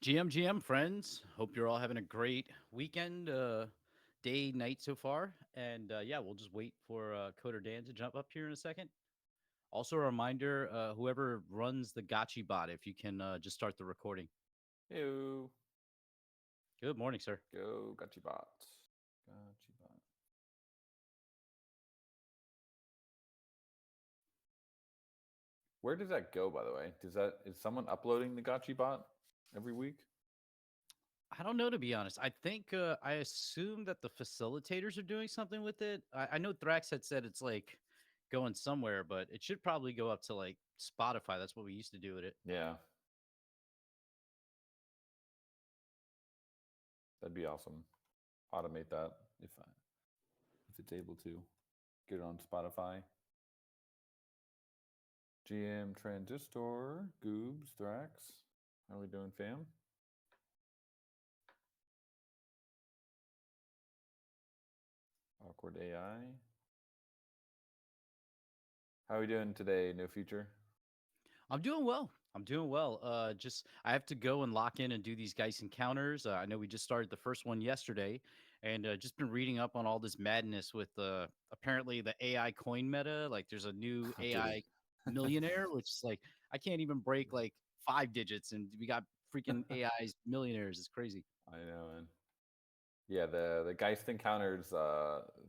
GM friends. Hope you're all having a great weekend, day, night so far. And yeah, we'll just wait for Coder Dan to jump up here in a second. Also, a reminder whoever runs the Gotchi bot, if you can just start the recording. Ew. Good morning, sir. Go, Gotchi bot. Gotchi bot. Where does that go, by the way? Is someone uploading the Gotchi bot every week? I don't know, to be honest. I think I assume that the facilitators are doing something with it. I know Thrax had said it's like going somewhere, but it should probably go up to like Spotify. That's what we used to do with it. Yeah. That'd be awesome. Automate that if it's able to. Get it on Spotify. GM Transistor, Goobs, Thrax. How are we doing, fam? Awkward AI. How are we doing today, No Future? I'm doing well. I'm doing well. Just I have to go and lock in and do these Geist encounters. I know we just started the first one yesterday, and just been reading up on all this madness with apparently the AI coin meta. Like, there's a new AI millionaire, which is like I can't even break like 5 digits, and we got freaking AI's millionaires. It's crazy. I know, man. Yeah, the Geist encounters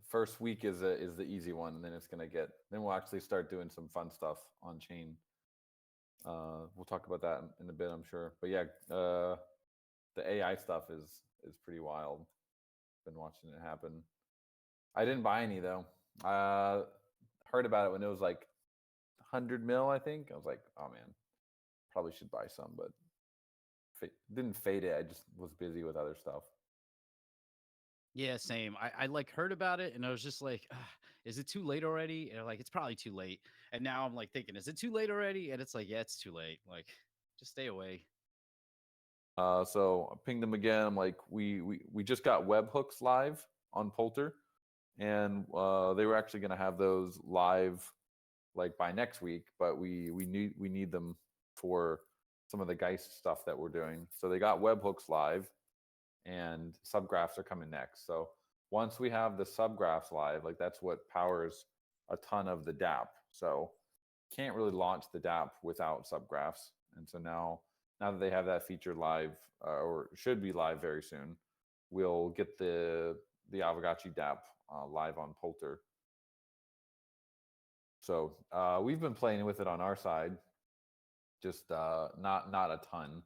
first week is the easy one, and then then we'll actually start doing some fun stuff on chain. We'll talk about that in a bit, I'm sure. But yeah, the AI stuff is pretty wild. Been watching it happen. I didn't buy any though. Heard about it when it was like 100 mil, I think. I was like, oh man, probably should buy some, but didn't fade it. I just was busy with other stuff. Yeah, same. I like heard about it and I was just like, is it too late already? And like, it's probably too late. And now I'm like thinking, is it too late already? And it's like, yeah, it's too late. Like, just stay away. So I pinged them again. I'm like, we just got webhooks live on Polter, and they were actually going to have those live like by next week, but we need them for some of the Geist stuff that we're doing. So they got webhooks live, and subgraphs are coming next. So once we have the subgraphs live, like that's what powers a ton of the DApp. So can't really launch the DApp without subgraphs. And so now that they have that feature live, or should be live very soon, we'll get the Aavegotchi DApp live on Polter. So we've been playing with it on our side, just not a ton,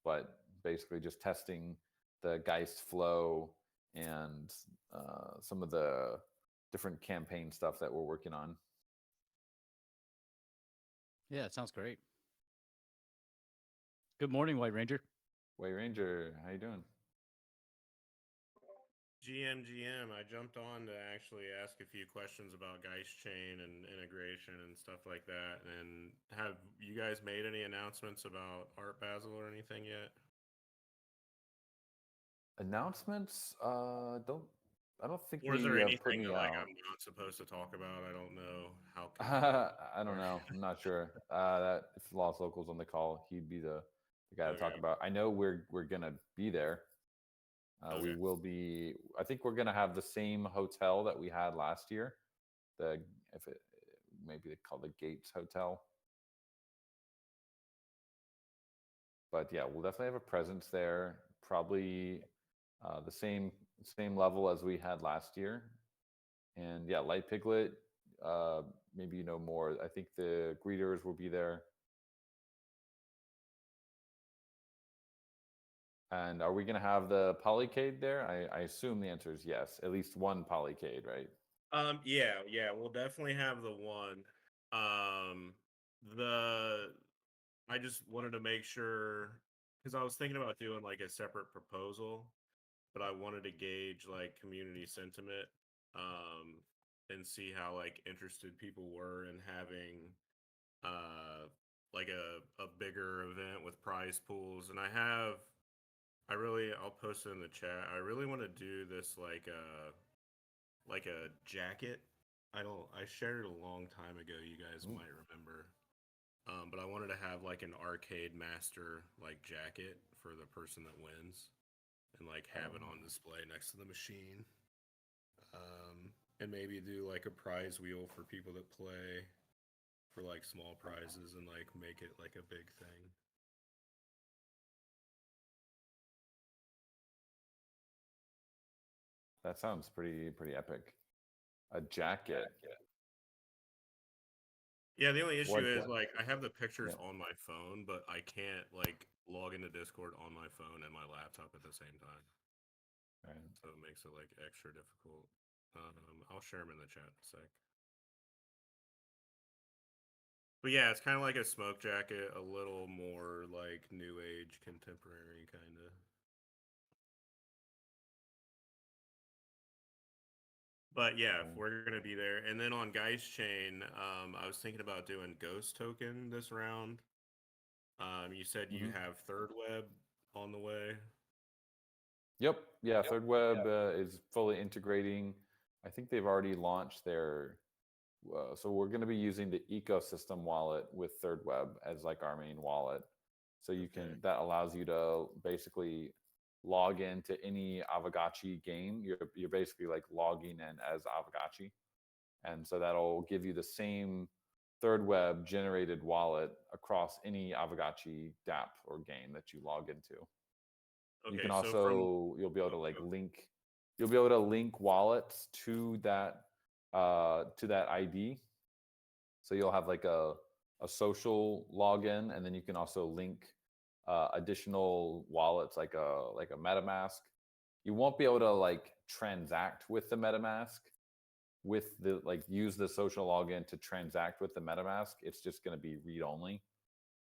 but basically just testing the Geist flow and some of the different campaign stuff that we're working on. Yeah, it sounds great. Good morning, White Ranger. Way Ranger, how you doing? GM, I jumped on to actually ask a few questions about Geist Chain and integration and stuff like that. And have you guys made any announcements about Art Basel or anything yet? Announcements? Don't I don't think Or is we there have put anything any that like out. I'm not supposed to talk about? I don't know how confidential I you don't are. know. I'm not sure. That if Lost Local's on the call, he'd be the guy to talk Okay. about. I know we're gonna be there. We Okay. will be. I think we're gonna have the same hotel that we had last year. The if it maybe they call the Gates Hotel. But yeah, we'll definitely have a presence there. Probably the same level as we had last year. And yeah, Light Piglet. Uh, Maybe you know more. I think the greeters will be there. And are we going to have the polycade there? I assume the answer is yes. At least one polycade, right? Yeah, we'll definitely have the one. Um, the I just wanted to make sure because I was thinking about doing like a separate proposal, but I wanted to gauge like community sentiment, um, and see how like interested people were in having uh like a bigger event with prize pools. And I'll post it in the chat. I really want to do this like a jacket. I shared it a long time ago, you guys Ooh. might remember. But I wanted to have like an arcade master like jacket for the person that wins and like have it Oh, on display next to the machine. And maybe do like a prize wheel for people that play for like small prizes and like make it like a big thing. that sounds pretty epic. A jacket. Yeah, the only issue What? is like I have the pictures Yeah. on my phone, but I can't like log into Discord on my phone and my laptop at the same time. Right. So it makes it like extra difficult. I'll share them in the chat in a sec. But yeah, it's kind of like a smoke jacket, a little more like new age, contemporary kind of. But yeah, if Cool. we're gonna be there, and then on Geist Chain, I was thinking about doing Ghost Token this round. You said you Hmm. have Third Web on the way. Yep. Yeah. Third Web is fully integrating. I think they've already launched their. So we're going to be using the ecosystem wallet with Third Web as like our main wallet. So you Okay. can that allows you to basically log into any Aavegotchi game. You're basically like logging in as Aavegotchi, and so that'll give you the same Third Web generated wallet across any Aavegotchi DApp or game that you log into. You Okay. can So from also you'll be able oh, to like go. link you'll be able to link wallets to that ID. So you'll have like a social login, and then you can also link additional wallets like a MetaMask. You won't be able to like transact with the MetaMask with the like use the social login to transact with the MetaMask. It's just going to be read only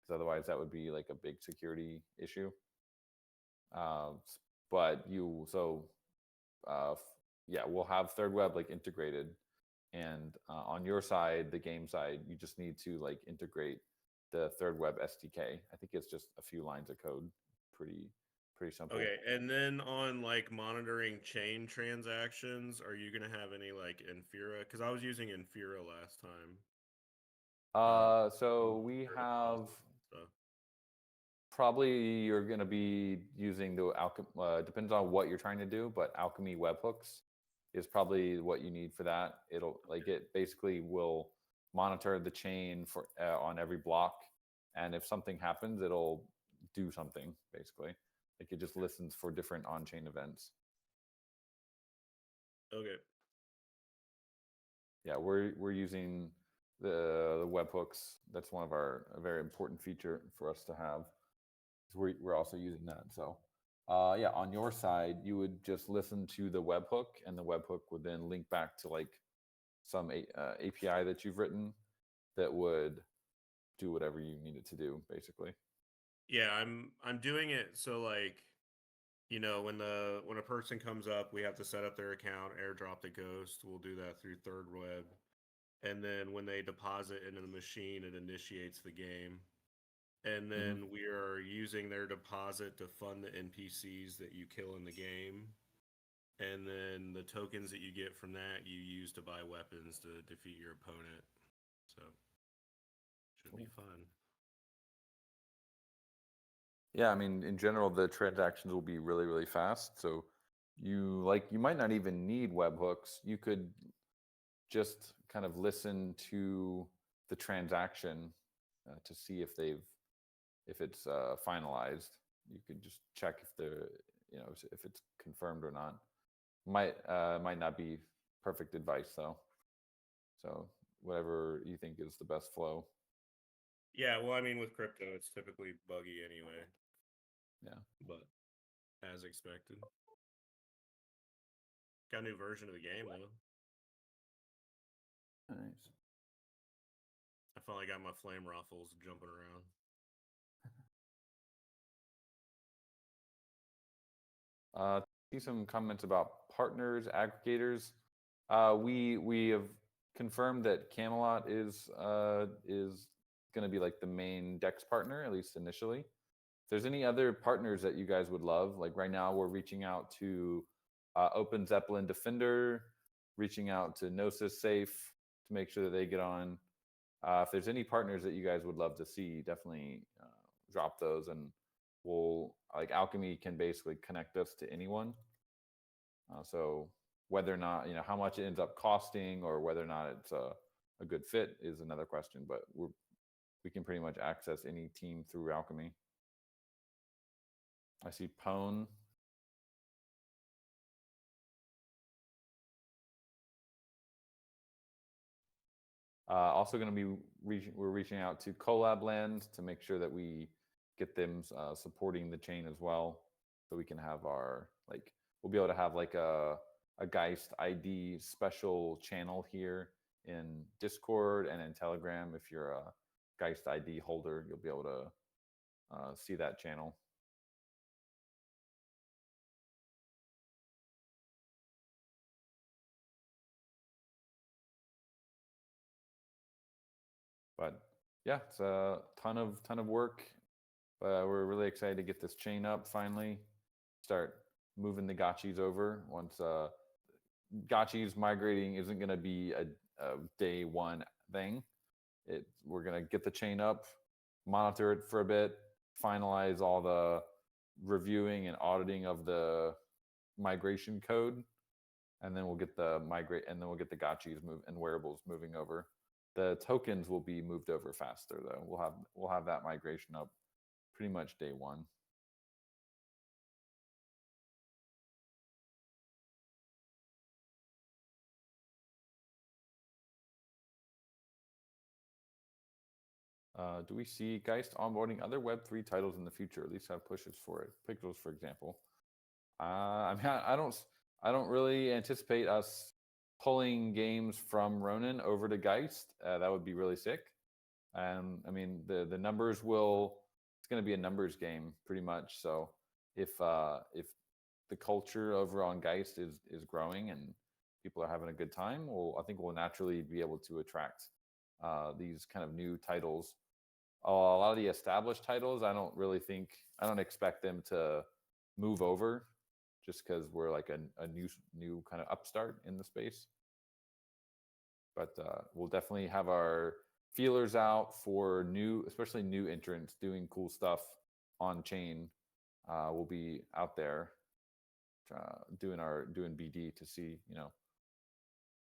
because otherwise that would be like a big security issue. Uh, but you so uh, yeah, we'll have Third Web like integrated, and on your side, the game side, you just need to like integrate the Third Web SDK. I think it's just a few lines of code, pretty Pretty simple. Okay, and then on like monitoring chain transactions, are you gonna have any like Infura? Because I was using Infura last time. So we For have deposits and stuff. probably you're going to be using the alchemy. Depends on what you're trying to do, but alchemy webhooks is probably what you need for that. It'll like it basically will monitor the chain for on every block, and if something happens, it'll do something basically. Like it just listens for different on-chain events. Okay. Yeah, we're using the webhooks. That's one of our a very important feature for us to have. We're also using that. So, yeah, on your side, you would just listen to the webhook, and the webhook would then link back to like some API that you've written that would do whatever you need it to do, basically. Yeah, I'm doing it so like when a person comes up, we have to set up their account, airdrop the ghost. We'll do that through Third Web, and then when they deposit into the machine, it initiates the game. And Hmm. then we are using their deposit to fund the NPCs that you kill in the game. And then the tokens that you get from that you use to buy weapons to defeat your opponent. So should be Cool. fun. Yeah, I mean, in general, the transactions will be really, really fast. So you might not even need webhooks. You could just kind of listen to the transaction to see if it's finalized. You could just check if they're if it's confirmed or not. Might not be perfect advice though. So whatever you think is the best flow. Yeah, well, I mean, with crypto, it's typically buggy anyway, Yeah. but as expected. Got a new version of the game though. Nice. I finally got my flame ruffles jumping around. See some comments about partners, aggregators. We have confirmed that Camelot is going to be like the main Dex partner, at least initially. If there's any other partners that you guys would love, like right now we're reaching out to Open Zeppelin Defender, reaching out to Gnosis Safe to make sure that they get on. If there's any partners that you guys would love to see, definitely drop those, and we'll like Alchemy can basically connect us to anyone. So whether or not how much it ends up costing or whether or not it's a good fit is another question. But we can pretty much access any team through Alchemy. I see Pone. Also going to be we're reaching out to Collab Land to make sure that we get them supporting the chain as well, so we can have our we'll be able to have like a Geist ID special channel here in Discord and in Telegram. If you're a Geist ID holder, you'll be able to see that channel. But yeah, it's a ton of work. We're really excited to get this chain up finally. Start moving the gotchis over. Once gotchis migrating isn't going to be a day one thing. We're going to get the chain up, monitor it for a bit, finalize all the reviewing and auditing of the migration code, and then we'll get the gotchis move and wearables moving over. The tokens will be moved over faster though. We'll have that migration up pretty much day one. Do we see Geist onboarding other Web3 titles in the future? At least have pushes for it. Pixels, for example. I mean, I don't really anticipate us pulling games from Ronin over to Geist. That would be really sick. I mean, the numbers will. It's going to be a numbers game, pretty much. So if the culture over on Geist is growing and people are having a good time, I think we'll naturally be able to attract these kind of new titles. A lot of the established titles, I don't expect them to move over, just because we're like a new kind of upstart in the space. But we'll definitely have our feelers out for especially new entrants doing cool stuff on chain. We'll be out there doing BD to see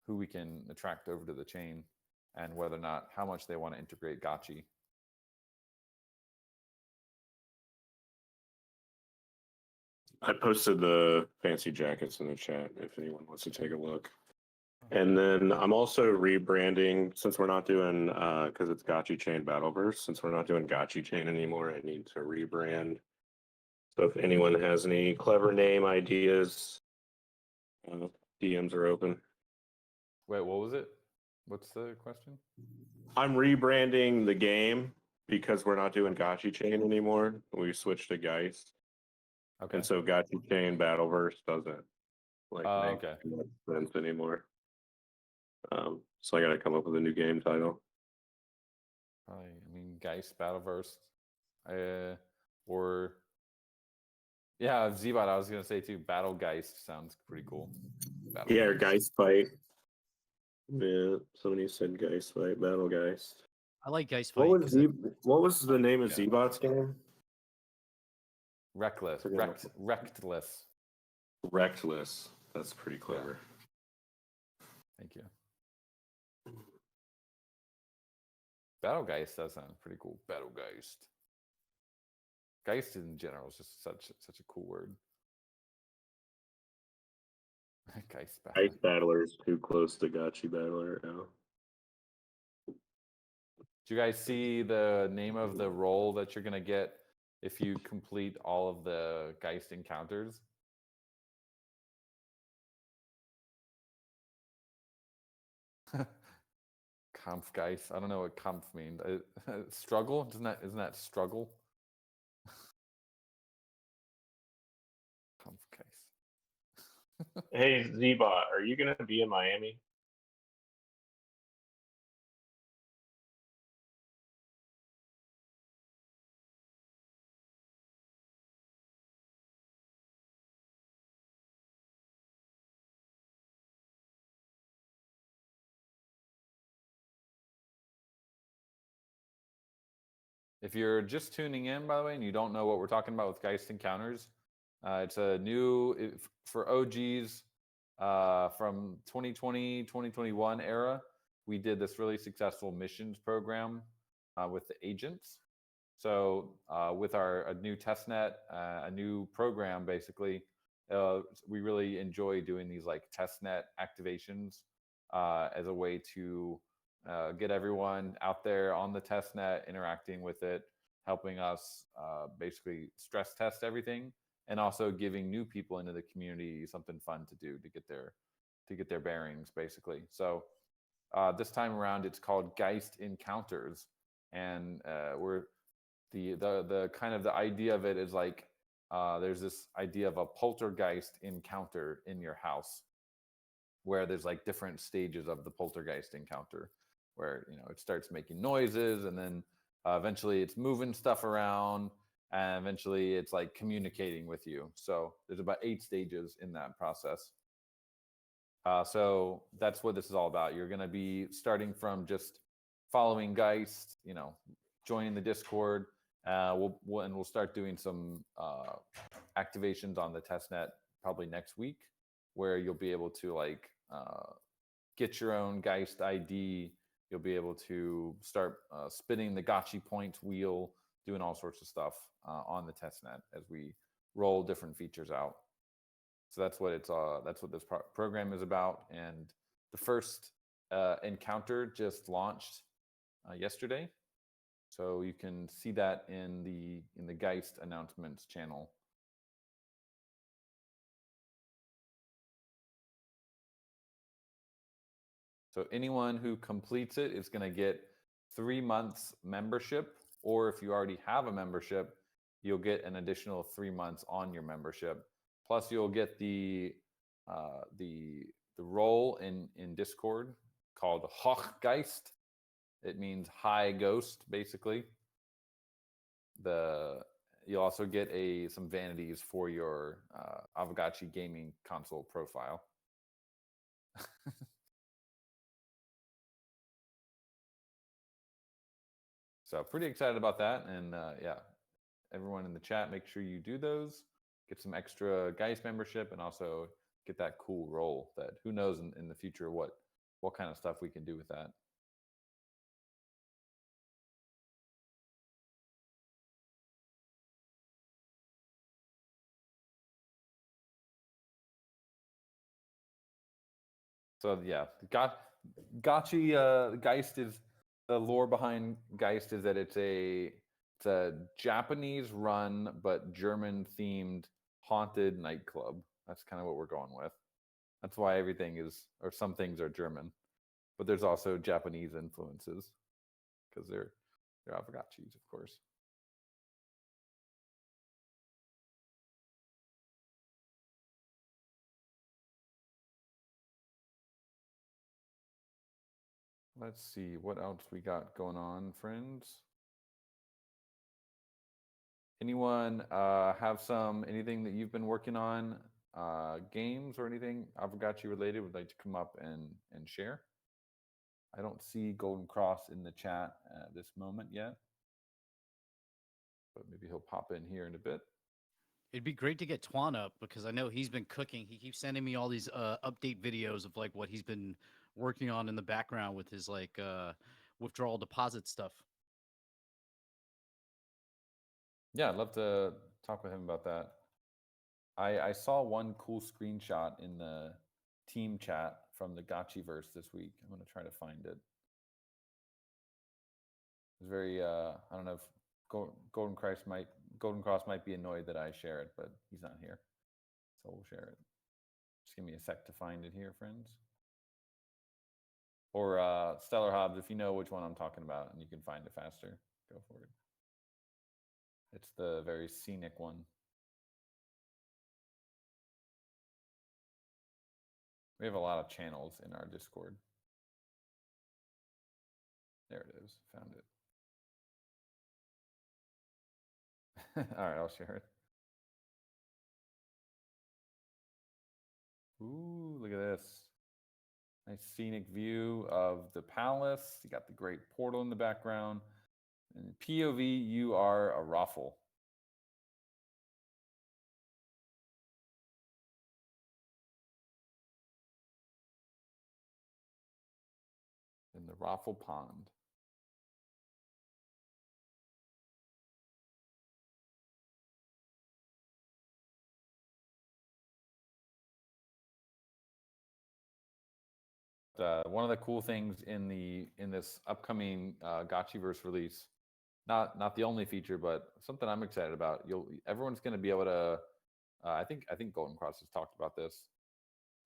who we can attract over to the chain and whether or not how much they want to integrate Gotchi. I posted the fancy jackets in the chat if anyone wants to take a look. And then I'm also rebranding, since we're not doing, because it's Gotchi Chain Battleverse, since we're not doing Gotchi Chain anymore, I need to rebrand. So if anyone has any clever name ideas, DMs are open. Wait, what was it? What's the question? I'm rebranding the game because we're not doing Gotchi Chain anymore. We switched to Geist. Okay. And so Gotchi Chain Battleverse doesn't make okay. sense anymore. So I got to come up with a new game title. Probably, Geist Battleverse, or yeah, Zbot. I was gonna say too. Battle Geist sounds pretty cool. Yeah, or Geist Fight. Yeah, somebody said Geist Fight, Battle Geist. I like Geist Fight. What was the name of Zbot's game? Reckless. Reckless. That's pretty clever. Yeah. Thank you. Battle Geist does sound pretty cool. Battle Geist. Geist in general is just such a cool word. Geist Battler is too close to Gotchi Battler now. Do you guys see the name of the role that you're gonna get if you complete all of the Geist encounters? Kampfgeist. I don't know what Kampf means. Struggle? Isn't that struggle? Kampfgeist. Hey Zbot, are you gonna be in Miami? If you're just tuning in, by the way, and you don't know what we're talking about with Geist Encounters, it's a new, for OGs from 2020, 2021 era, we did this really successful missions program with the agents. So with a new testnet, a new program, basically, we really enjoy doing these like testnet activations as a way to get everyone out there on the testnet, interacting with it, helping us basically stress test everything, and also giving new people into the community something fun to do to get their bearings, basically. So this time around, it's called Geist Encounters, and we're the kind of the idea of it is like there's this idea of a poltergeist encounter in your house, where there's like different stages of the poltergeist encounter, where it starts making noises, and then eventually it's moving stuff around, and eventually it's like communicating with you. So there's about 8 stages in that process. So that's what this is all about. You're going to be starting from just following Geist, joining the Discord. We'll start doing some activations on the testnet probably next week, where you'll be able to like get your own Geist ID. You'll be able to start spinning the Gotchi points wheel, doing all sorts of stuff on the testnet as we roll different features out. So that's what this program is about. And the first encounter just launched yesterday, so you can see that in the Geist announcements channel. So anyone who completes it is going to get 3 months membership, or if you already have a membership, you'll get an additional 3 months on your membership. Plus, you'll get the role in Discord called Hochgeist. It means high ghost, basically. you'll also get some vanities for your Aavegotchi gaming console profile. So pretty excited about that. And yeah, everyone in the chat, make sure you do those. Get some extra Geist membership and also get that cool roll that who knows in the future what kind of stuff we can do with that. So yeah, Gotchi Geist is the lore behind Geist is that it's a Japanese run but German themed haunted nightclub. That's kind of what we're going with. That's why everything is, or some things are German, but there's also Japanese influences because they're Aavegotchis, of course. Let's see what else we got going on, friends. Anyone have anything that you've been working on, games or anything Aavegotchi related would like to come up and share? I don't see Golden Cross in the chat at this moment yet, but maybe he'll pop in here in a bit. It'd be great to get Twan up because I know he's been cooking. He keeps sending me all these update videos of like what he's been working on in the background with his like withdrawal deposit stuff. Yeah, I'd love to talk with him about that. I saw one cool screenshot in the team chat from the Gotchiverse this week. I'm going to try to find it. It's very I don't know if Golden Cross might be annoyed that I share it, but he's not here, so we'll share it. Just give me a sec to find it here, friends. Or Stellar Hobbs, if you know which one I'm talking about and you can find it faster, go for it. It's the very scenic one. We have a lot of channels in our Discord. There it is. Found it. All right, I'll share it. Ooh, look at this. Nice scenic view of the palace. You got the great portal in the background. And POV, you are a Raffle. In the Raffle Pond. One of the cool things in this upcoming Gotchiverse release, not the only feature, but something I'm excited about. Everyone's going to be able to. I think Golden Cross has talked about this.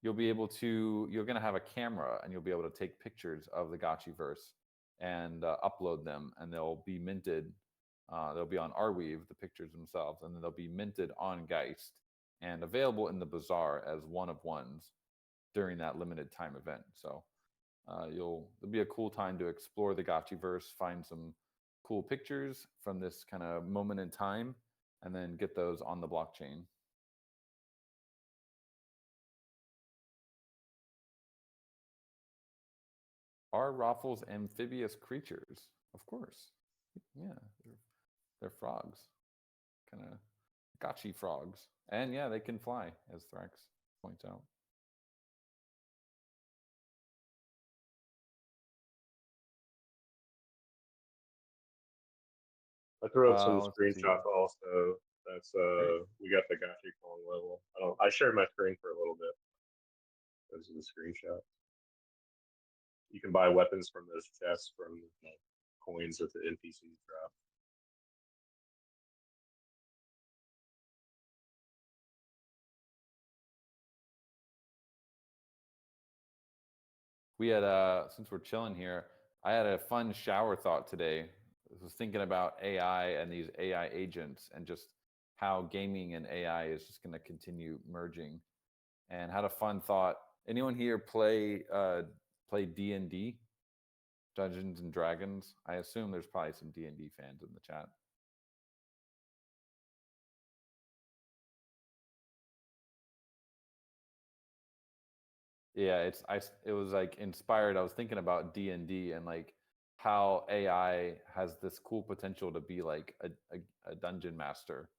You're going to have a camera and you'll be able to take pictures of the Gotchiverse and upload them, and they'll be minted. They'll be on Arweave, the pictures themselves, and then they'll be minted on Geist and available in the bazaar as one of ones during that limited time event. So it'll be a cool time to explore the Gotchiverse, find some cool pictures from this kind of moment in time, and then get those on the blockchain. Are Raffles amphibious creatures? Of course. Yeah, they're frogs. Kind of Gotchi frogs. And yeah, they can fly, as Thrax points out. I threw up some let's see. screenshots also. That's we got the Gotchi Kong level. I shared my screen for a little bit. Those are the screenshots. You can buy weapons from those chests from coins that the NPCs drop. We had since we're chilling here, I had a fun shower thought today. I was thinking about AI and these AI agents and just how gaming and AI is just going to continue merging. And had a fun thought. Anyone here play D&D, Dungeons and Dragons? I assume there's probably some D&D fans in the chat. Yeah, it was like inspired. I was thinking about D&D and like how AI has this cool potential to be like a dungeon master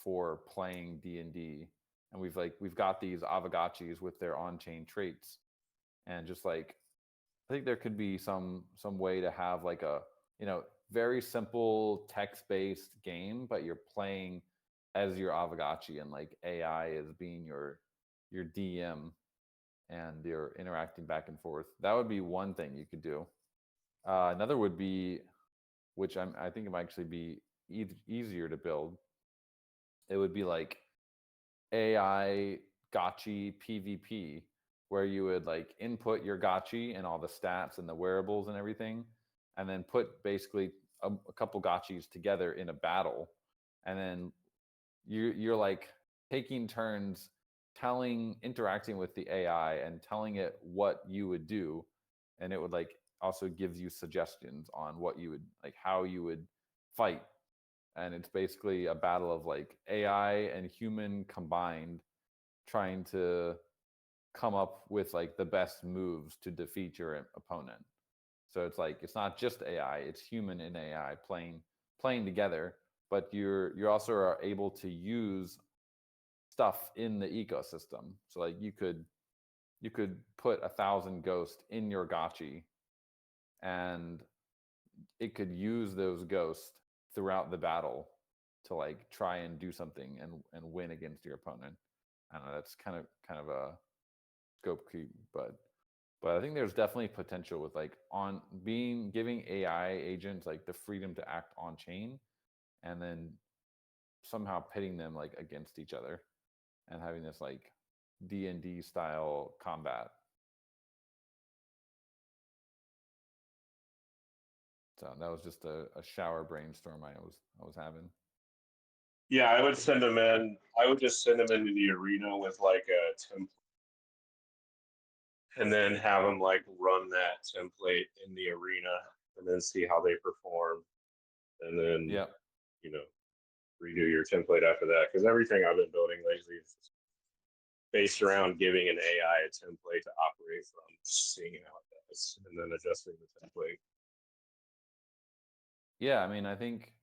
for playing D&D. And we've got these Aavegotchis with their on-chain traits, and just like I think there could be some way to have like a, very simple text-based game, but you're playing as your Aavegotchi, and like AI is being your DM, and you're interacting back and forth. That would be one thing you could do. Another would be, which I think it might actually be easier to build. It would be like AI gotchi PvP, where you would like input your gotchi and all the stats and the wearables and everything, and then put basically a couple gotchis together in a battle, and then you're like taking turns interacting with the AI and telling it what you would do, and it would like also gives you suggestions on what you would like, how you would fight. And it's basically a battle of like AI and human combined, trying to come up with like the best moves to defeat your opponent. So it's like it's not just AI, it's human and AI playing together, but you're also are able to use stuff in the ecosystem. So like you could put 1,000 ghosts in your gotchi, and it could use those ghosts throughout the battle to like try and do something and win against your opponent. I don't know, that's kind of a scope creep, but I think there's definitely potential with like on being giving AI agents like the freedom to act on chain, and then somehow pitting them like against each other and having this like D&D style combat. So that was just a shower brainstorm I was having. Yeah, I would send them in. I would just send them into the arena with like a template, and then have them like run that template in the arena, and then see how they perform, and then Yep. you know redo your template after that. Because everything I've been building lately is based around giving an AI a template to operate from, seeing how it does, and then adjusting the template. Yeah, I mean, I think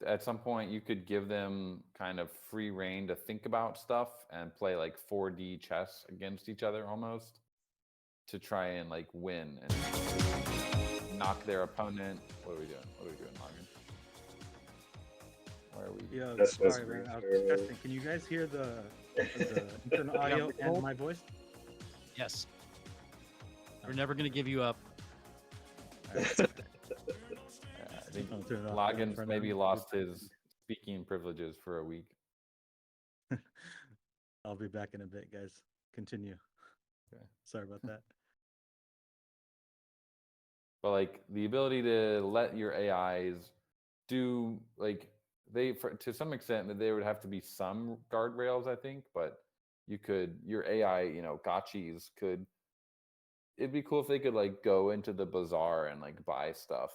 at some point you could give them kind of free reign to think about stuff and play like 4D chess against each other almost, to try and like win and knock their opponent. What are we doing? What are we doing, Logan? Where are we? Yo, That's sorry, man. I was just testing. Can you guys hear the internal audio and my voice? Yes. We're never going to give you up. I think I'll turn it off Logan's for now. maybe lost his speaking privileges for a week. I'll be back in a bit, guys. Continue. Okay. Sorry about that. But like the ability to let your AIs do like to some extent they would have to be some guardrails, I think, but your AI, gotchis could, it'd be cool if they could like go into the bazaar and like buy stuff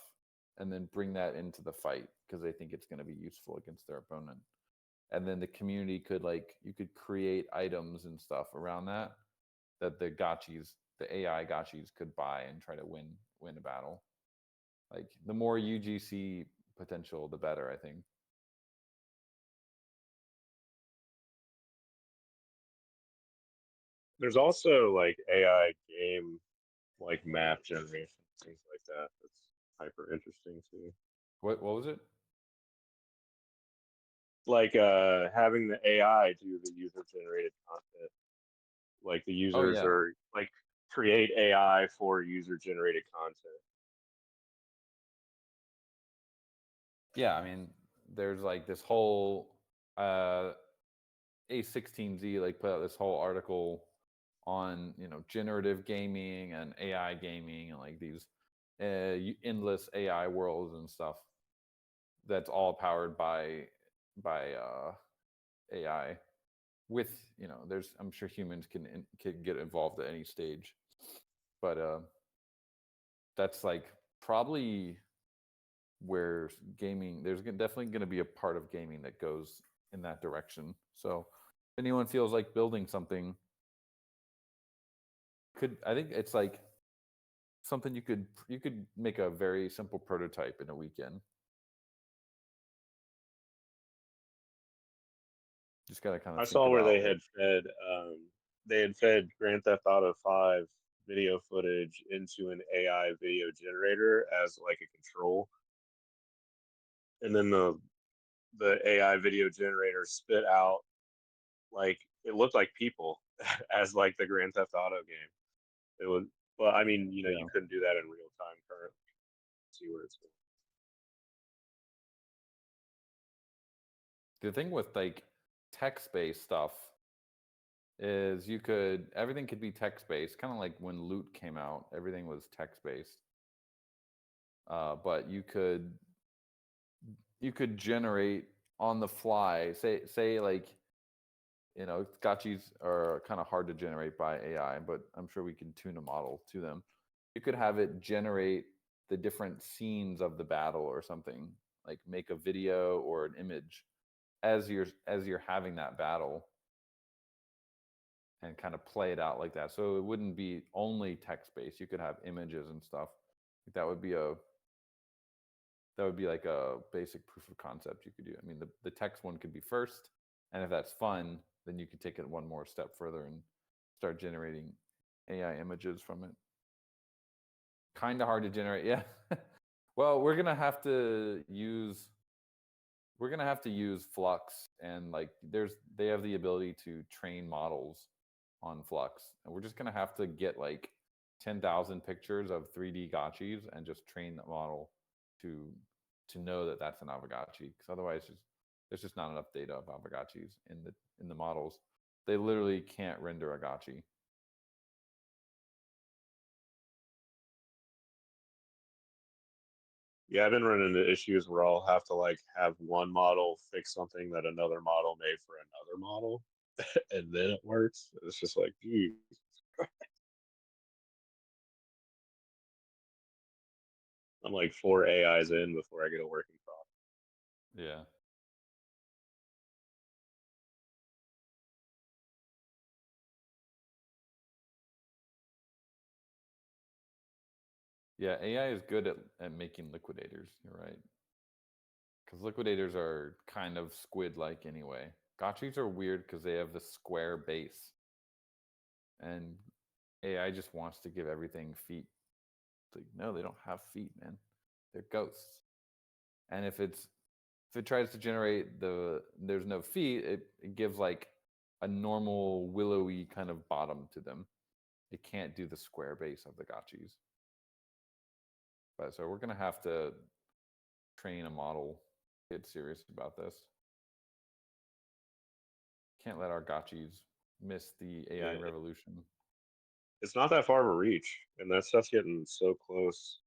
and then bring that into the fight because they think it's going to be useful against their opponent. And then the community could like, you could create items and stuff around that the AI gotchis could buy and try to win a battle. Like the more UGC potential, the better, I think. There's also like AI game, like map generation, things like that. That's hyper interesting too. What was it? Like having the AI do the user generated content. Like the Oh users yeah. are like create AI for user generated content. Yeah, I mean, there's like this whole A16Z like put out this whole article on generative gaming and AI gaming and like these endless AI worlds and stuff that's all powered by AI. With there's, I'm sure humans can get involved at any stage, but that's like probably where gaming, there's definitely going to be a part of gaming that goes in that direction. So if anyone feels like building something, I think it's like something you could make a very simple prototype in a weekend. Just gotta kind I of think saw where about like, they had fed Grand Theft Auto 5 video footage into an AI video generator as like a control, and then the AI video generator spit out like it looked like people as like the Grand Theft Auto game. It was well, I mean, you know, yeah. you couldn't do that in real time currently. See where it's going. The thing with like text-based stuff is everything could be text-based, kind of like when Loot came out, everything was text-based. But you could generate on the fly, say like, you know, gotchis are kind of hard to generate by AI, but I'm sure we can tune a model to them. You could have it generate the different scenes of the battle or something, like make a video or an image as you're having that battle, and kind of play it out like that. So it wouldn't be only text based. You could have images and stuff. That would be like a basic proof of concept you could do. I mean, the text one could be first, and if that's fun, then you could take it one more step further and start generating AI images from it. Kind of hard to generate, yeah. Well, we're gonna have to use Flux, and like they have the ability to train models on Flux, and we're just gonna have to get like 10,000 pictures of 3D gotchis and just train the model to know that that's an Aavegotchi, because otherwise there's just not enough data of Aavegotchis in the models. They literally can't render a gotchi. Yeah, I've been running into issues where I'll have to like have one model fix something that another model made for another model, and then it works. It's just like, geez. I'm like 4 AIs in before I get a working product. Yeah. Yeah, AI is good at making liquidators. You're right. Because liquidators are kind of squid-like anyway. Gotchis are weird because they have the square base, and AI just wants to give everything feet. It's like, no, they don't have feet, man. They're ghosts. And if it tries to generate there's no feet, it gives like a normal willowy kind of bottom to them. It can't do the square base of the gotchis. But so we're gonna have to train a model, get serious about this. Can't let our gotchis miss the AI Yeah, revolution. it's not that far of a reach, and that stuff's getting so close.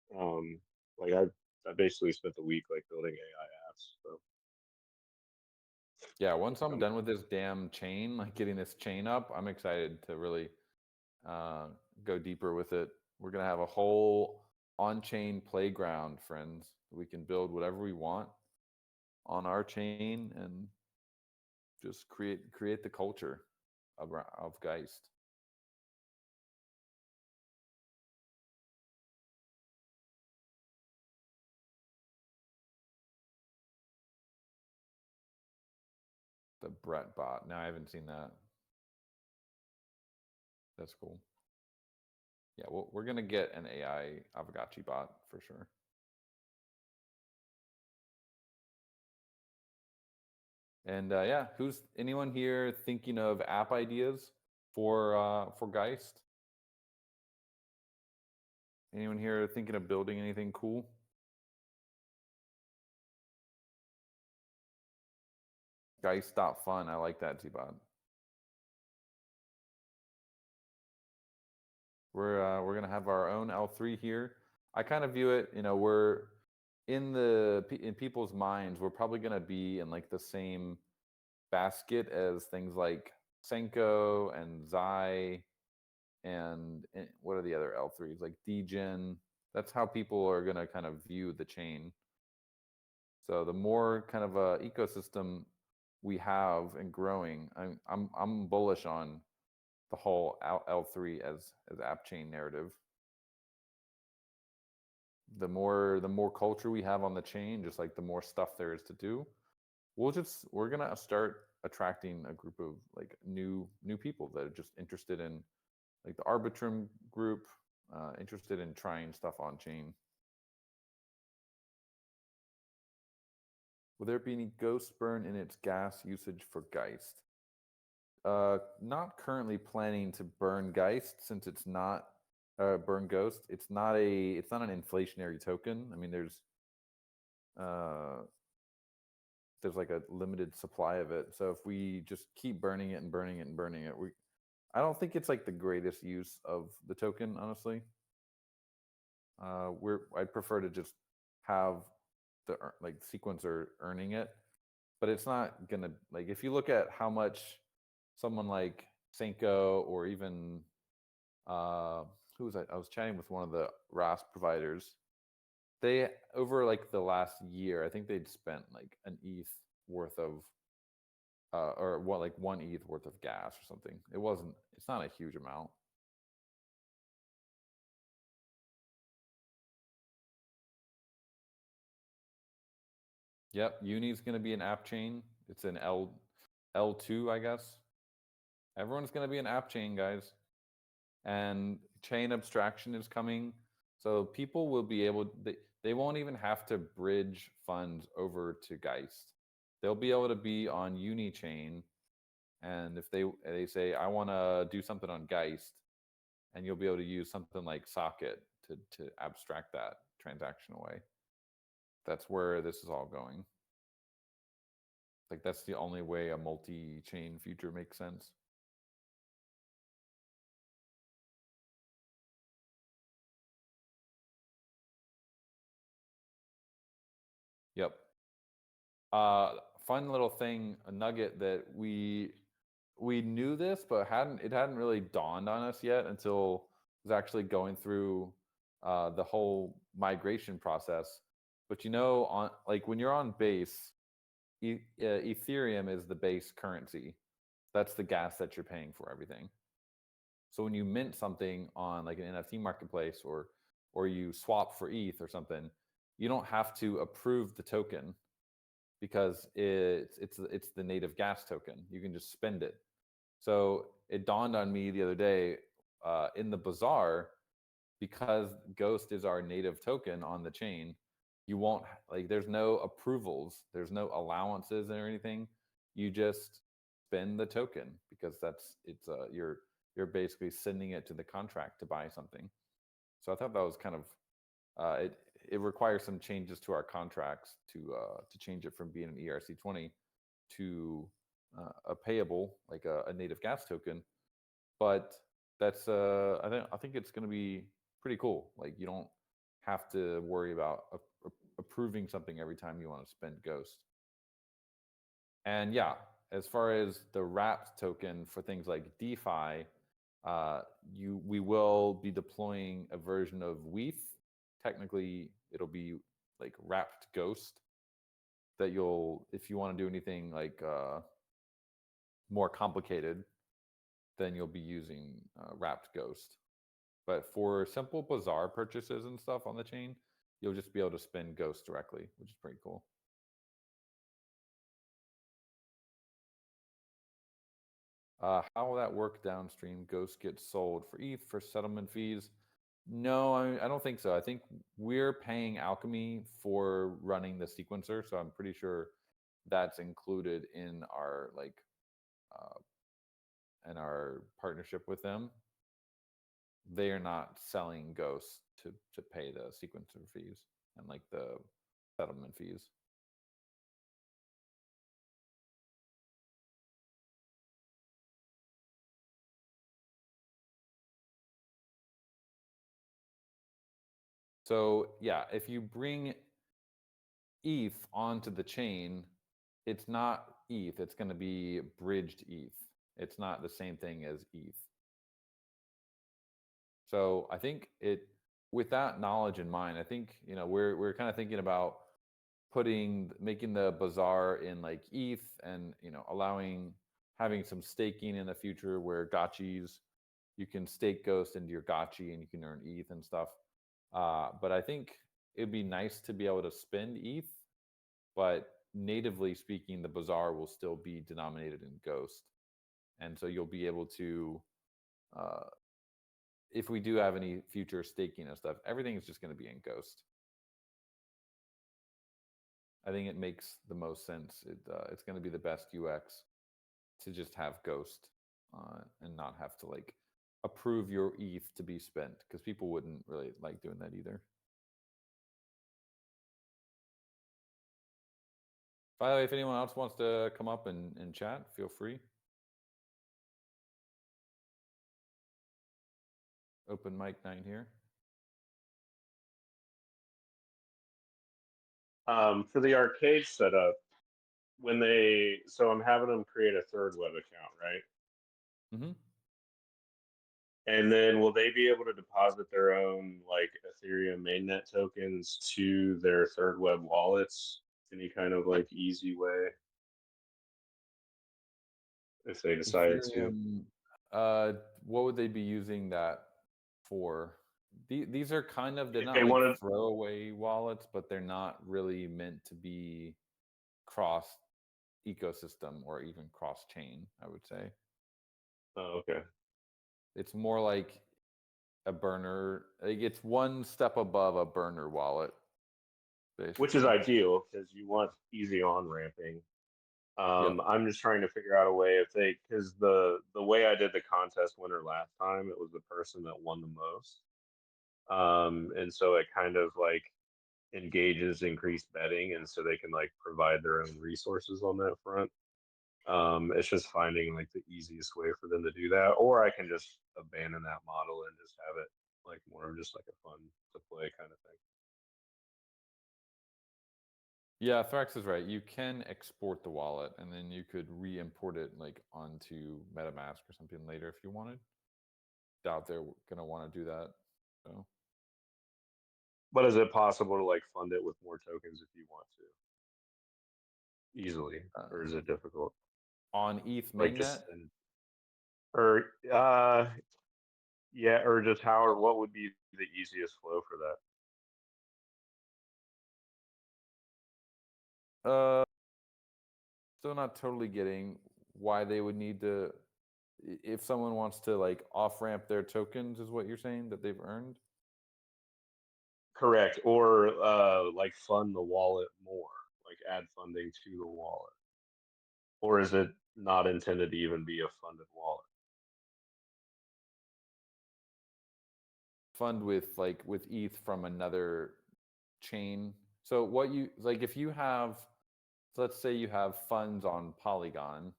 Like I basically spent the week like building AI apps. So Yeah, once I'm um, done with this damn chain, like getting this chain up, I'm excited to really uh, go deeper with it. We're gonna have a whole on-chain playground, friends. We can build whatever we want on our chain and just create the culture of Geist. The Brett bot. Now I haven't seen that. That's cool. Yeah, well, we're gonna get an AI Aavegotchi bot for sure. And yeah, who's anyone here thinking of app ideas for Geist? Anyone here thinking of building anything cool? Geist.fun. I like that, Zbot. We're gonna have our own L3 here. I kind of view it, you know, we're in people's minds, we're probably gonna be in like the same basket as things like Senko and Zai and what are the other L3s like Degen. That's how people are gonna kind of view the chain. So the more kind of a ecosystem we have and growing, I'm bullish on the whole L3 as app chain narrative. The more culture we have on the chain, just like the more stuff there is to do, we're gonna start attracting a group of like new people that are just interested in like the Arbitrum group, interested in trying stuff on chain. Will there be any ghost burn in its gas usage for Geist? Not currently planning to burn Geist since it's not burn Ghost. It's not an inflationary token. I mean, there's like a limited supply of it. So if we just keep burning it and burning it and burning it, I don't think it's like the greatest use of the token, honestly. I'd prefer to just have the like sequencer earning it, but it's not gonna, like, if you look at how much someone like Senko or even who was I was chatting with one of the RAS providers. They, over like the last year, I think they'd spent like an ETH worth of or what, like 1 ETH worth of gas or something. It's not a huge amount. Yep, Uni's going to be an app chain. It's an L2, I guess. Everyone's going to be an app chain, guys. And chain abstraction is coming. So people will be able, they won't even have to bridge funds over to Geist. They'll be able to be on Uni chain. And if they say, I want to do something on Geist, and you'll be able to use something like Socket to abstract that transaction away. That's where this is all going. Like, that's the only way a multi-chain future makes sense. Yep. Fun little thing, a nugget that we knew this, but it hadn't really dawned on us yet until it was actually going through the whole migration process. But on like when you're on base, Ethereum is the base currency. That's the gas that you're paying for everything. So when you mint something on like an NFT marketplace or you swap for ETH or something, you don't have to approve the token because it's the native gas token. You can just spend it. So it dawned on me the other day in the bazaar, because Ghost is our native token on the chain, you won't, like, there's no approvals, there's no allowances or anything. You just spend the token because you're basically sending it to the contract to buy something. So I thought that was kind of it requires some changes to our contracts to change it from being an ERC20 to a payable, like a native gas token. But that's I think it's going to be pretty cool. Like, you don't have to worry about approving something every time you want to spend Ghost. And yeah, as far as the wrapped token for things like DeFi, we will be deploying a version of WETH. Technically, it'll be like wrapped Ghost that if you want to do anything like more complicated, then you'll be using wrapped Ghost. But for simple bazaar purchases and stuff on the chain, you'll just be able to spend Ghost directly, which is pretty cool. How will that work downstream? Ghost gets sold for ETH for settlement fees. No, I don't think so. I think we're paying Alchemy for running the sequencer, so I'm pretty sure that's included in our our partnership with them. They are not selling Ghosts to pay the sequencer fees and like the settlement fees. So yeah, if you bring ETH onto the chain, it's not ETH, it's going to be bridged ETH. It's not the same thing as ETH. So I think with that knowledge in mind, I think, we're kind of thinking about making the bazaar in like ETH and, having some staking in the future where gotchis, you can stake Ghost into your gotchi and you can earn ETH and stuff. But I think it'd be nice to be able to spend ETH, but natively speaking, the bazaar will still be denominated in Ghost. And so you'll be able to, if we do have any future staking and stuff, everything is just going to be in Ghost. I think it makes the most sense. It's going to be the best UX to just have Ghost and not have to like approve your ETH to be spent, because people wouldn't really like doing that either. By the way, if anyone else wants to come up and chat, feel free. Open mic night here. For the arcade setup, so I'm having them create a third web account, right? Mm-hmm. And then will they be able to deposit their own like Ethereum mainnet tokens to their third web wallets? Any kind of like easy way if they decided to? Ethereum, what would they be using that for? These are kind of, they're If not they like wanted, throwaway wallets, but they're not really meant to be cross ecosystem or even cross chain, I would say. oh, okay. It's more like a burner. Like it's one step above a burner wallet, basically. Which is ideal because you want easy on ramping. Yep. I'm just trying to figure out a way if they, because the way I did the contest winner last time, it was the person that won the most. And so it kind of like engages increased betting, and so they can like provide their own resources on that front. It's just finding like the easiest way for them to do that, or I can just abandon that model and just have it like more of just like a fun to play kind of thing. Yeah, Thrax is right. You can export the wallet and then you could re-import it like onto MetaMask or something later if you wanted. Doubt they're gonna want to do that. So But is it possible to like fund it with more tokens if you want to easily, or is it difficult? on ETH Like just mainnet, or yeah, or just how or what would be the easiest flow for that? still not totally getting why they would need to. If someone wants to like off ramp their tokens, is what you're saying that they've earned? Correct. Or like fund the wallet more, like add funding to the wallet. Or is it not intended to even be a funded wallet? Fund with like with ETH from another chain. So what you like if you have, let's say you have funds on Polygon,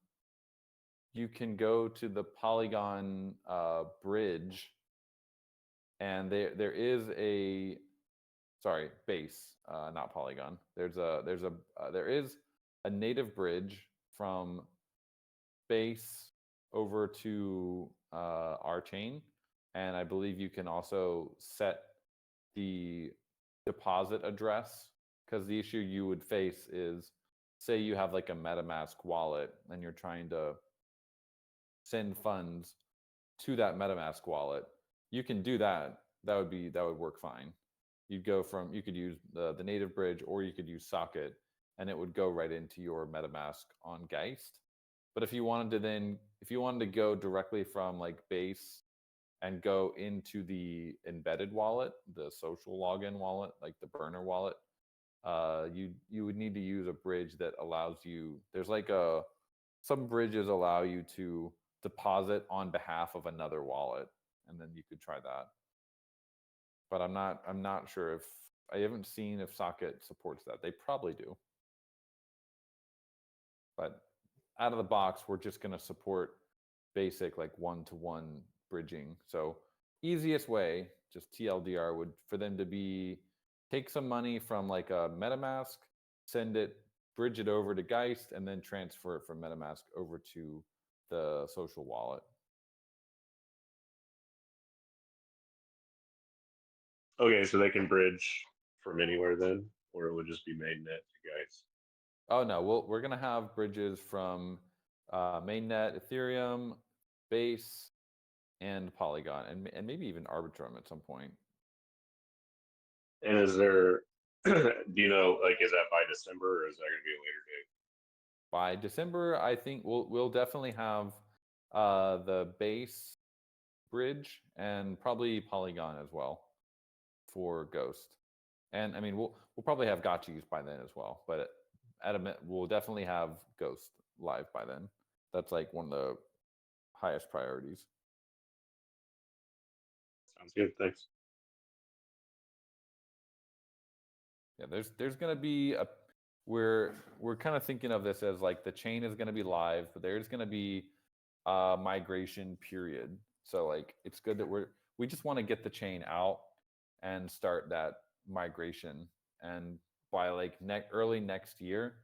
you can go to the Polygon bridge, and there is a, sorry, base, not Polygon. There is a native bridge from base over to our chain, and I believe you can also set the deposit address, because the issue you would face is, say you have like a MetaMask wallet and you're trying to send funds to that MetaMask wallet, you can do that. That would work fine. You could use the native bridge, or you could use Socket, and it would go right into your MetaMask on Geist. But if you wanted to go directly from like base and go into the embedded wallet, the social login wallet, like the burner wallet, you would need to use a bridge that allows you. There's like some bridges allow you to deposit on behalf of another wallet, and then you could try that. But I'm not sure if, I haven't seen if Socket supports that. They probably do. But out of the box, we're just going to support basic like one-to-one bridging. So easiest way, just TLDR, would for them to be take some money from like a MetaMask, send it, bridge it over to Geist, and then transfer it from MetaMask over to the social wallet. Okay, so they can bridge from anywhere then, or it would just be mainnet to guys. Oh no, we're gonna have bridges from mainnet, Ethereum, Base, and Polygon, and maybe even Arbitrum at some point. And is there, do you know, like, is that by December or is that going to be a later date? By December, I think we'll definitely have the Base bridge and probably Polygon as well for Ghost. And I mean, we'll probably have gotchis by then as well, but we'll definitely have Ghost live by then. That's like one of the highest priorities. Sounds good. Thanks. Yeah, there's gonna be we're kind of thinking of this as like the chain is gonna be live, but there's gonna be a migration period. So like it's good that we just want to get the chain out and start that migration. And by like early next year,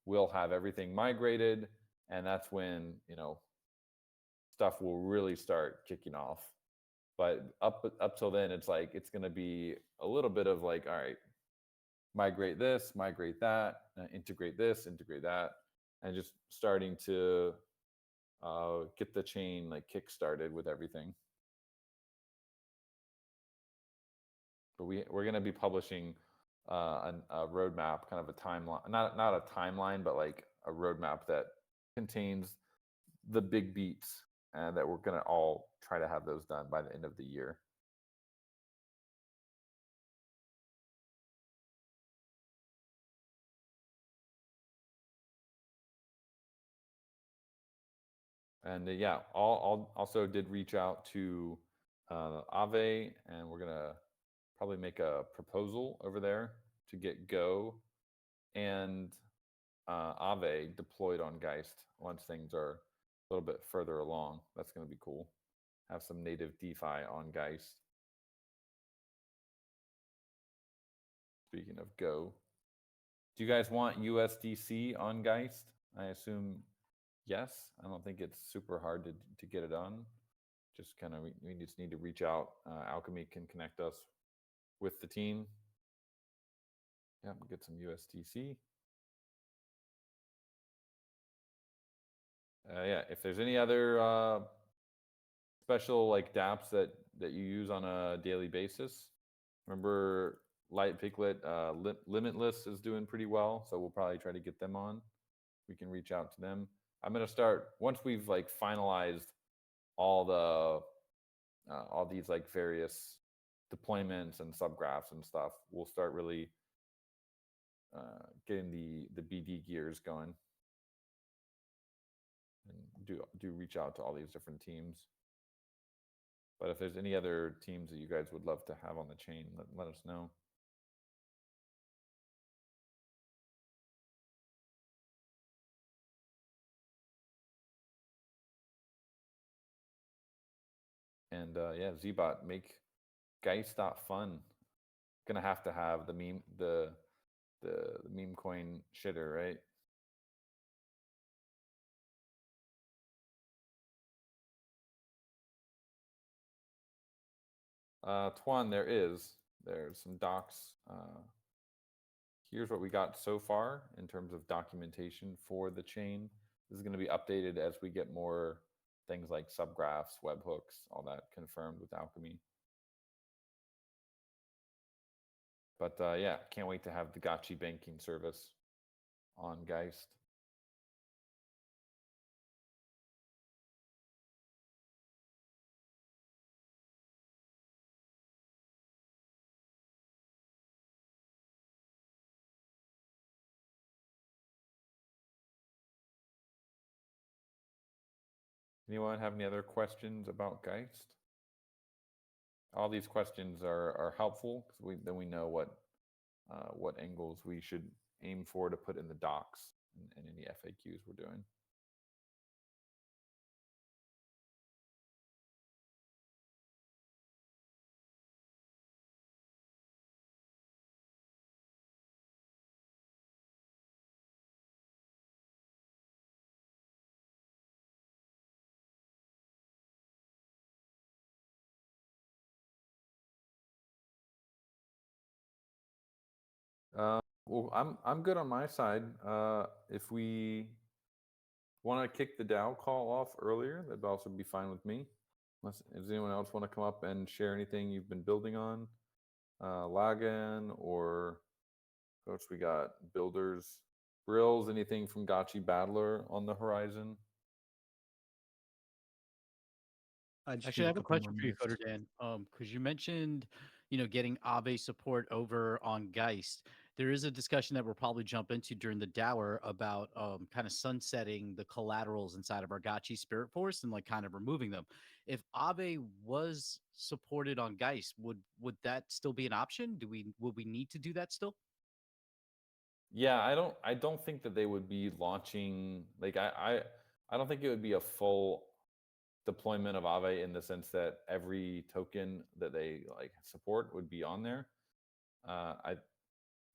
we'll have everything migrated, and that's when stuff will really start kicking off. But up till then, it's like it's gonna be a little bit of like, all right, migrate this, migrate that, integrate this, integrate that, and just starting to get the chain like kick started with everything. But we're going to be publishing a roadmap, kind of a timeline, not a timeline, but like a roadmap that contains the big beats, and that we're going to all try to have those done by the end of the year. And yeah, I'll also did reach out to Aave, and we're gonna probably make a proposal over there to get Go and Aave deployed on Geist once things are a little bit further along. That's gonna be cool. Have some native DeFi on Geist. Speaking of Go, do you guys want USDC on Geist? I assume yes. I don't think it's super hard to get it on. Just kind of we just need to reach out. Alchemy can connect us with the team. Yeah, we'll get some USDC. Yeah, if there's any other special like dApps that you use on a daily basis, remember Light Piglet Limitless is doing pretty well, so we'll probably try to get them on. We can reach out to them. I'm gonna start once we've like finalized all these like various deployments and subgraphs and stuff. We'll start really getting the BD gears going, and do reach out to all these different teams. But if there's any other teams that you guys would love to have on the chain, let us know. And yeah, Zbot, make Geist.fun. Gonna have to have the meme coin shitter, right? Tuan, there's some docs. Here's what we got so far in terms of documentation for the chain. This is going to be updated as we get more things like subgraphs, webhooks, all that confirmed with Alchemy. But yeah, can't wait to have the Gotchi banking service on Geist. Anyone have any other questions about Geist? All these questions are helpful because then we know what angles we should aim for to put in the docs and any FAQs we're doing. Well, I'm good on my side. If we Want to kick the DAO call off earlier? That'd also be fine with me. Does anyone else want to come up and share anything you've been building on? Lagan or coach, we got builders, Brills, anything from Gotchi Battler on the horizon? Actually, I have a question for you, Coder Dan. Because you mentioned, getting Aave support over on Geist. There is a discussion that we'll probably jump into during the Dower about kind of sunsetting the collaterals inside of our Gotchi Spirit Force and like kind of removing them. If Aave was supported on Geist, would that still be an option? Would we need to do that still? Yeah, I don't think that they would be launching like I don't think it would be a full deployment of Aave in the sense that every token that they like support would be on there. I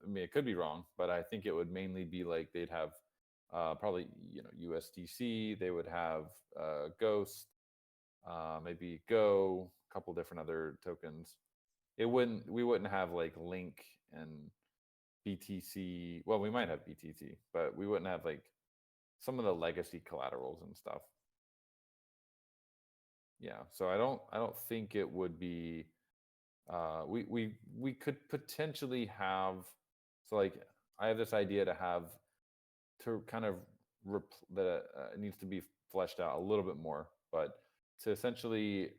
mean, it could be wrong, but I think it would mainly be like they'd have probably USDC. They would have Ghost, maybe Go, a couple different other tokens. We wouldn't have like Link and BTC. Well, we might have BTC, but we wouldn't have like some of the legacy collaterals and stuff. Yeah, so I don't think it would be. We could potentially have. So like I have this idea to have to kind of that it needs to be fleshed out a little bit more, but to essentially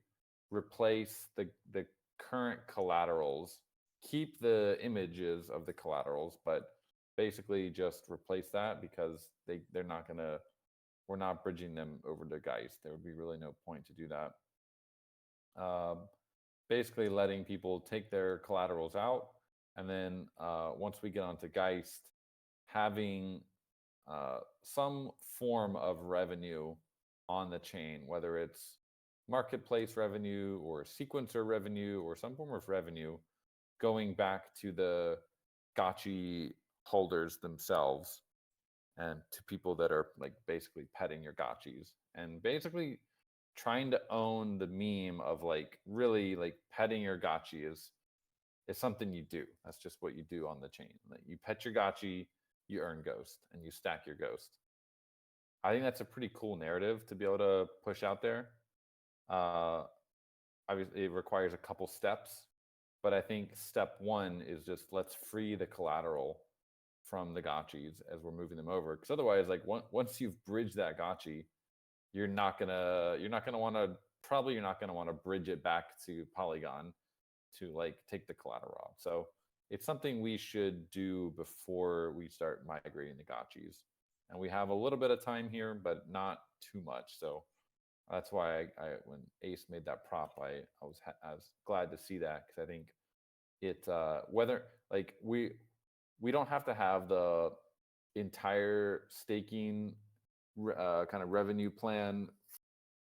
replace the current collaterals, keep the images of the collaterals, but basically just replace that because they're not gonna we're not bridging them over to Geist. There would be really no point to do that. Basically letting people take their collaterals out, and then once we get onto Geist, having some form of revenue on the chain, whether it's marketplace revenue or sequencer revenue or some form of revenue going back to the Gotchi holders themselves and to people that are like basically petting your Gotchis and basically trying to own the meme of like really like petting your Gotchi is something you do. That's just what you do on the chain. Like you pet your Gotchi, you earn Ghost, and you stack your Ghost. I think that's a pretty cool narrative to be able to push out there. Obviously, it requires a couple steps, but I think step one is just let's free the collateral from the Gotchis as we're moving them over. Because otherwise, like once you've bridged that Gotchi, you're not gonna want to bridge it back to Polygon to like take the collateral off. So it's something we should do before we start migrating the Gotchis. And we have a little bit of time here, but not too much. So that's why when Ace made that prop, I was glad to see that because I think it whether like we don't have to have the entire staking kind of revenue plan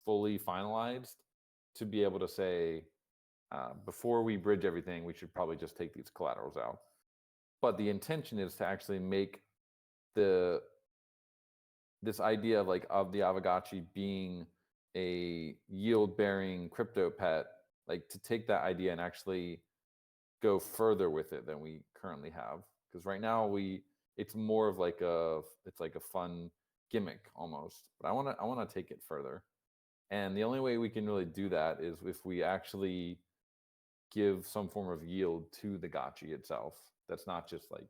fully finalized to be able to say before we bridge everything, we should probably just take these collaterals out. But the intention is to actually make this idea of like of the Aavegotchi being a yield bearing crypto pet, like to take that idea and actually go further with it than we currently have. Because right now it's more of like it's like a fun gimmick almost. But I wanna take it further. And the only way we can really do that is if we actually give some form of yield to the Gotchi itself. That's not just like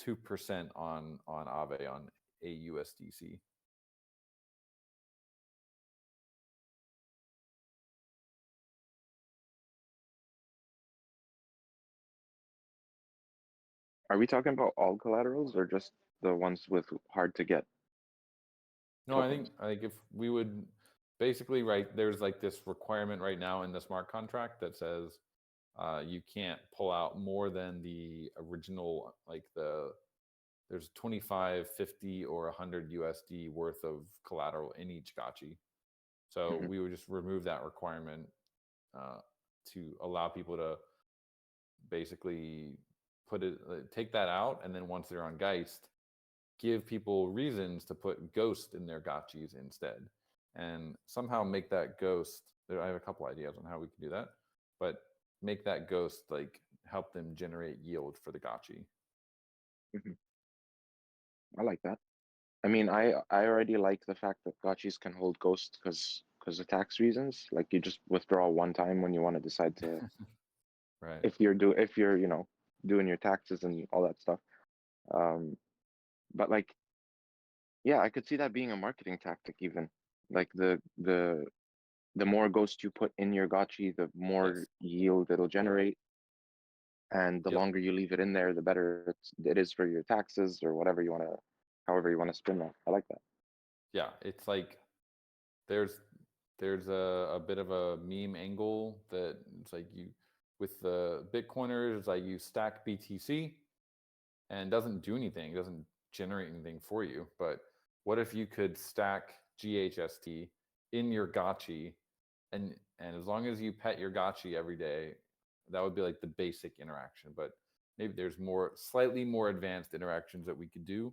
2% on Aave on AUSDC. Are we talking about all collaterals or just the ones with hard to get? No, I think if we would basically there's like this requirement right now in the smart contract that says you can't pull out more than the original there's 25, 50, or 100 USD worth of collateral in each Gotchi. So we would just remove that requirement to allow people to basically take that out, and then once they're on Geist, give people reasons to put Ghost in their Gotchis instead, and somehow make that Ghost. I have a couple ideas on how we can do that, but make that Ghost like help them generate yield for the Gotchi. I like that. I mean, I already like the fact that gotchis can hold ghost because of tax reasons. Like you just withdraw one time when you want to decide to Right. if you're doing your taxes and all that stuff. Um, but like yeah, I could see that being a marketing tactic even. Like the more ghost you put in your gotchi, the more Yes. yield it'll generate, and the Yep. longer you leave it in there, the better it is for your taxes or whatever you want to, however you want to spin that. I like that. Yeah. It's like there's a bit of a meme angle that it's like you with the Bitcoiners, it's like you stack BTC and it doesn't do anything, it doesn't generate anything for you. But what if you could stack GHST in your gotchi and as long as you pet your gotchi every day, that would be like the basic interaction. But maybe there's slightly more advanced interactions that we could do.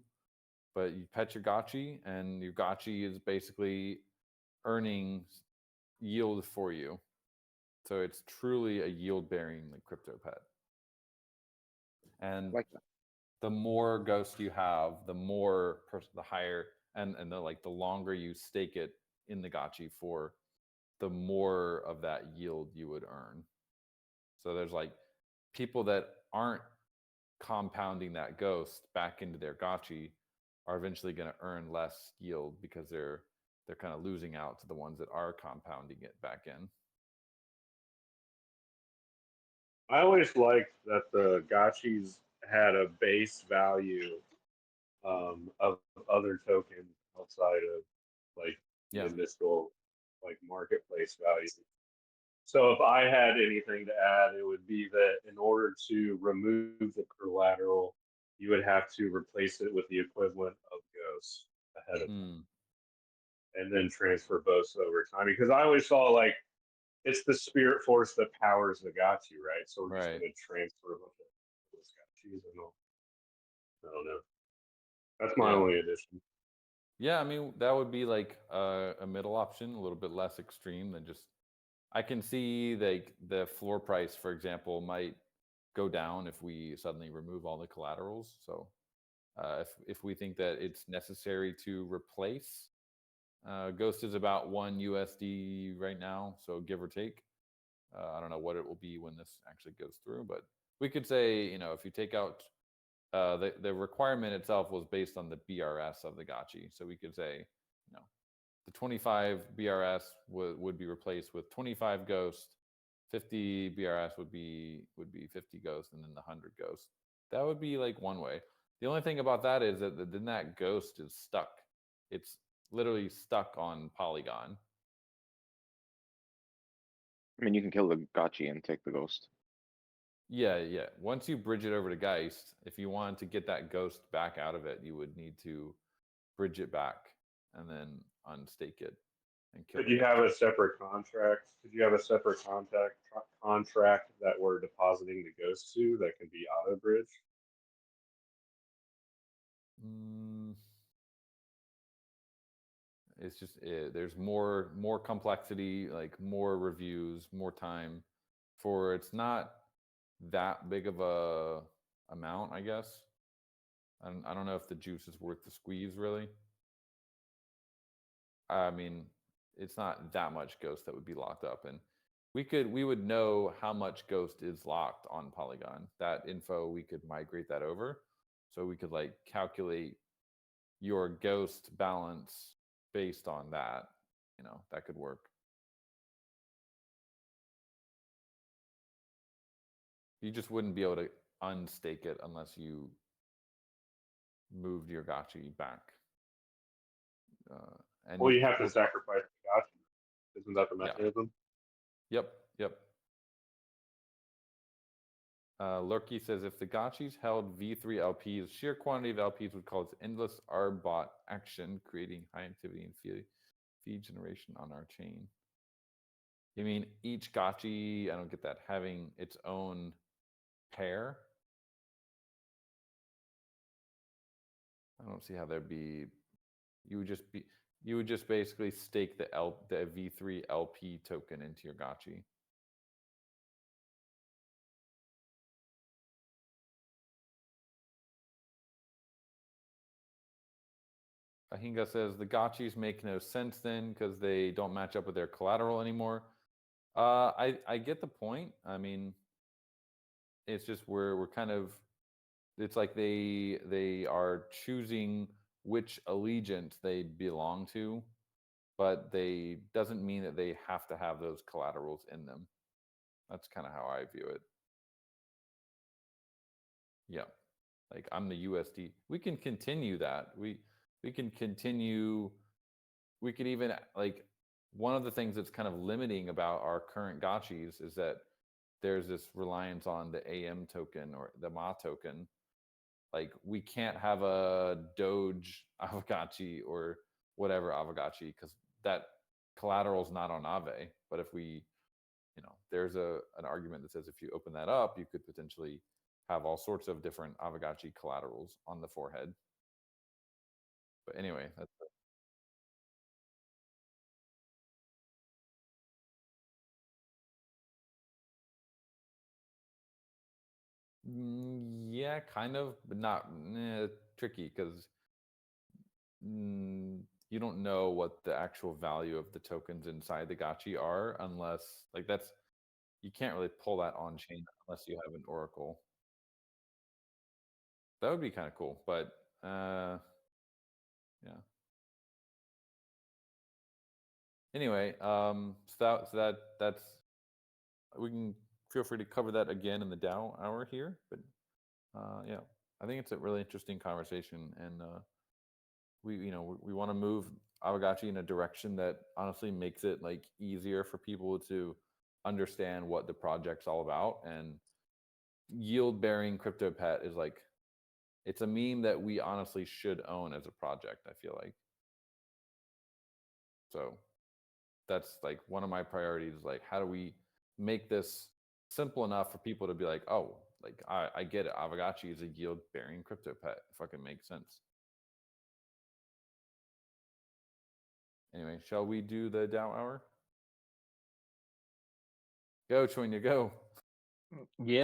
But you pet your gotchi and your gotchi is basically earning yield for you. So it's truly a yield bearing like crypto pet. And I like that. the more ghosts you have, the higher, and the like, the longer you stake it in the gotchi for, the more of that yield you would earn. So there's like people that aren't compounding that ghost back into their gotchi are eventually going to earn less yield because they're kind of losing out to the ones that are compounding it back in. I always liked that the gotchis had a base value of other tokens outside of like the Yeah. initial like marketplace value. So if I had anything to add, it would be that in order to remove the collateral, you would have to replace it with the equivalent of Ghost ahead of time, and then transfer both over time. Because I always saw like it's the spirit force that powers the Gotchi, right? So we're just Right. going to transfer a bunch of those Gotchis, and I don't know. That's my Yeah. only addition. Yeah, I mean that would be like a middle option, a little bit less extreme than just. I can see like the floor price, for example, might go down if we suddenly remove all the collaterals. So if we think that it's necessary to replace, Ghost is about 1 USD right now, so give or take. I don't know what it will be when this actually goes through, but we could say, if you take out the requirement itself was based on the BRS of the Gotchi. So we could say, the 25 BRS would be replaced with 25 Ghost, 50 BRS would be 50 Ghost, and then the 100 Ghost. That would be like one way. The only thing about that is that then that Ghost is stuck. It's literally stuck on Polygon. I mean, you can kill the gotchi and take the ghost. Yeah, yeah. Once you bridge it over to Geist, if you wanted to get that Ghost back out of it, you would need to bridge it back and then unstake it and kill Could the you have gotcha. a separate contract? Could you have a separate contract that we're depositing the Ghost to that can be auto bridge? It's just there's more complexity, like more reviews, more time for it's not that big of a amount, I guess. I don't know if the juice is worth the squeeze, really. I mean, it's not that much Ghost that would be locked up, and we would know how much Ghost is locked on Polygon. That info we could migrate that over, so we could like calculate your Ghost balance based on that. That could work. You just wouldn't be able to unstake it unless you moved your gotchi back. And Well, you have to sacrifice the Gotchi. Isn't that the yeah. mechanism? Yep. Lurky says if the gotchis held V3 LPs, sheer quantity of LPs would cause endless arbot action, creating high activity and fee generation on our chain. You mean each gotchi? I don't get that. Having its own pair. I don't see how there'd be. You would just basically stake the V3 LP token into your gotchi. Ahinga says the gotchis make no sense then because they don't match up with their collateral anymore. I get the point. I mean, it's just we're kind of, it's like they are choosing which allegiance they belong to, but they doesn't mean that they have to have those collaterals in them. That's kind of how I view it. Yeah. Like I'm the USD. We can continue that. We can continue. We could even like one of the things that's kind of limiting about our current gotchis is that there's this reliance on the AM token or the Ma token. Like we can't have a Doge Aavegotchi or whatever Aavegotchi because that collateral is not on Aave. But if we, there's an argument that says if you open that up, you could potentially have all sorts of different Aavegotchi collaterals on the forehead. But anyway, that's it. Yeah, kind of, but not tricky because you don't know what the actual value of the tokens inside the gotchi are unless like that's you can't really pull that on chain unless you have an oracle. That would be kind of cool, but yeah. Anyway, that's we can feel free to cover that again in the DAO hour here, but yeah, I think it's a really interesting conversation, and we want to move Aavegotchi in a direction that honestly makes it like easier for people to understand what the project's all about. And yield bearing crypto pet is like it's a meme that we honestly should own as a project, I feel like. So that's like one of my priorities, like how do we make this simple enough for people to be like, oh, like I get it, Aavegotchi is a yield bearing crypto pet, it fucking makes sense. Anyway, shall we do the DAO hour? Go, Choinya, go. Yeah.